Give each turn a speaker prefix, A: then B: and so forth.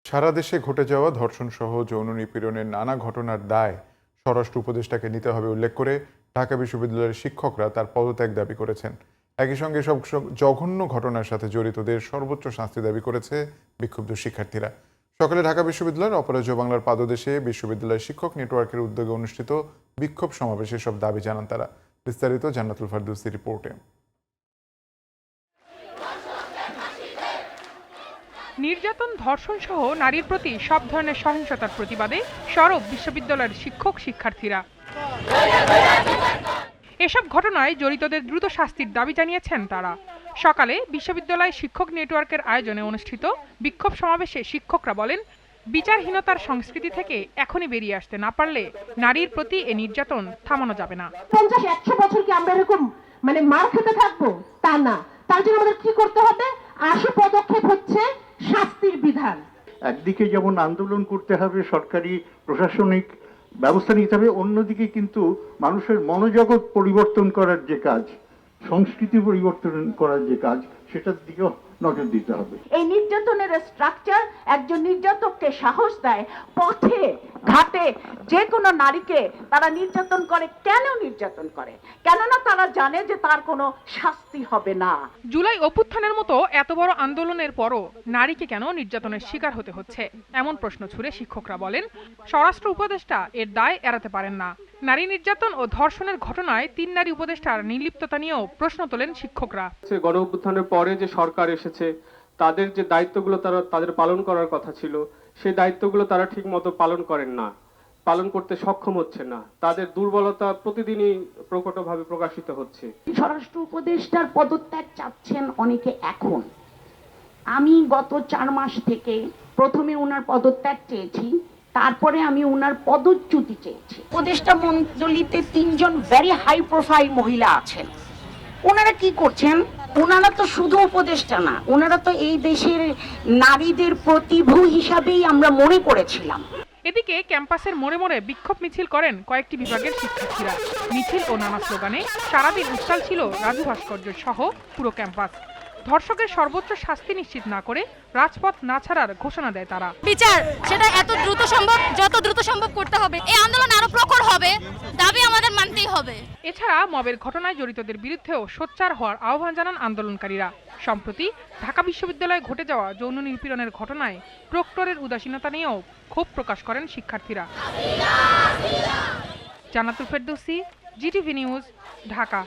A: সারা দেশে ঘটে যাওয়া ধর্ষণসহ যৌন নিপীড়নের নানা ঘটনার দায় স্বরাষ্ট্র উপদেষ্টাকে নিতে হবে উল্লেখ করে ঢাকা বিশ্ববিদ্যালয়ের শিক্ষকরা তার পদত্যাগ দাবি করেছেন। একই সঙ্গে সব জঘন্য ঘটনার সাথে জড়িতদের সর্বোচ্চ শাস্তি দাবি করেছে বিক্ষুব্ধ শিক্ষার্থীরা। সকালে ঢাকা বিশ্ববিদ্যালয়ের অপরাজয় বাংলার পাদদেশে বিশ্ববিদ্যালয় শিক্ষক নেটওয়ার্কের উদ্যোগে অনুষ্ঠিত বিক্ষোভ সমাবেশে সব দাবি জানান তারা। বিস্তারিত জান্নাতুল ফারদৌসী রিপোর্টে।
B: নির্যাতন, ধর্ষণ সহ নারীর প্রতি সব ধরনের সহিংসতার প্রতিবাদে সরব বিশ্ববিদ্যালয়ের শিক্ষক শিক্ষার্থীরা। এসব ঘটনায় জড়িতদের দ্রুত শাস্তির দাবি জানিয়েছেন তারা। সকালে বিশ্ববিদ্যালয় শিক্ষক নেটওয়ার্কের আয়োজনে অনুষ্ঠিত বিক্ষোভ সমাবেশে শিক্ষকরা বলেন, বিচারহীনতার সংস্কৃতি থেকে এখনই বেরিয়ে আসতে না পারলে নারীর প্রতি এ নির্যাতন থামানো যাবে না।
C: 50-100 বছর কি আমরা এরকম মার খেতে থাকবো? তা না। তার জন্য আমাদের কি করতে হবে? আশু পদক্ষেপ হচ্ছে শাস্তির বিধান।
D: একদিকে যেমন আন্দোলন করতে হবে, সরকারি প্রশাসনিক ব্যবস্থা নিতে হবে, অন্যদিকে কিন্তু মানুষের মনোজগৎ পরিবর্তন করার যে কাজ, সংস্কৃতি পরিবর্তন করার যে কাজ, সেটার দিকেও নজর দিতে হবে।
C: এই নির্যাতনের স্ট্রাকচার একজন নির্যাতককে সাহস দেয় পথে ঘাটে যে কোনো নারীকে তারা নির্যাতন করে। কেন নির্যাতন করে? কেননা তারা জানে যে তার কোনো শাস্তি হবে না।
B: জুলাই অভ্যুত্থানের মতো এত বড় আন্দোলনের পরও নারীকে কেন নির্যাতনের শিকার হতে হচ্ছে, এমন প্রশ্ন ছুড়ে শিক্ষকরা বলেন, স্বরাষ্ট্র উপদেষ্টা এর দায় এড়াতে পারেন না। নারী নির্যাতন ও ধর্ষণের ঘটনায় 3 নারী উপদেষ্টার নির্লিপ্ততা নিয়েও প্রশ্ন তোলেন শিক্ষকরা।
E: গণ অভ্যুত্থানের পরে যে সরকার এসেছে, তাদের যে দায়িত্বগুলো তাদের পালন করার কথা ছিল, সেই দায়িত্বগুলো তারা ঠিক মতো পালন করেন না, পালন করতে সক্ষম হচ্ছে না। তাদের দুর্বলতা প্রতিদিনই প্রকটভাবে প্রকাশিত হচ্ছে।
C: স্বরাষ্ট্র উপদেষ্টার পদত্যাগ চাচ্ছেন অনেকে। এখন আমি গত 4 মাস থেকে প্রথমে ওনার পদত্যাগ চেয়েছি, তারপরে আমি ওনার পদচ্যুতি চেয়েছি। উপদেষ্টা মণ্ডলীতে 3 জন ভেরি হাই প্রোফাইল মহিলা আছেন। ওনারা কি করছেন? ওনারা তো শুধু উপদেষ্টা না, ওনারা তো এই দেশের নারীদের প্রতিভূ হিসাবেই আমরা মনে করেছিলাম।
B: এদিকে ক্যাম্পাসের মোড়ে মোড়ে বিক্ষোভ মিছিল করেন কয়েকটি বিভাগের শিক্ষার্থীরা। মিছিল ও নানা স্লোগানে সারাদিন উত্তাল ছিল রাজু ভাস্কর্য সহ পুরো ক্যাম্পাস। ধর্ষকের সর্বোচ্চ শাস্তি নিশ্চিত না করে রাজপথ না ছাড়ার ঘোষণা দেয় তারা।
F: বিচার সেটা যত দ্রুত সম্ভব করতে হবে। এই আন্দোলন আরো প্রখর হবে, দাবি আমাদের মানতেই হবে।
B: এছাড়া মবের ঘটনায় জড়িতদের বিরুদ্ধেও সোচ্চার হওয়ার আহ্বান জানান আন্দোলনকারীরা। সম্প্রতি ঢাকা বিশ্ববিদ্যালয়ে ঘটে যাওয়া যৌন নিপীড়নের ঘটনায় প্রক্টরের উদাসীনতা নিয়েও ক্ষোভ প্রকাশ করেন শিক্ষার্থীরা। জান্নাতুল ফেরদৌসী, জিটিভি নিউজ, ঢাকা।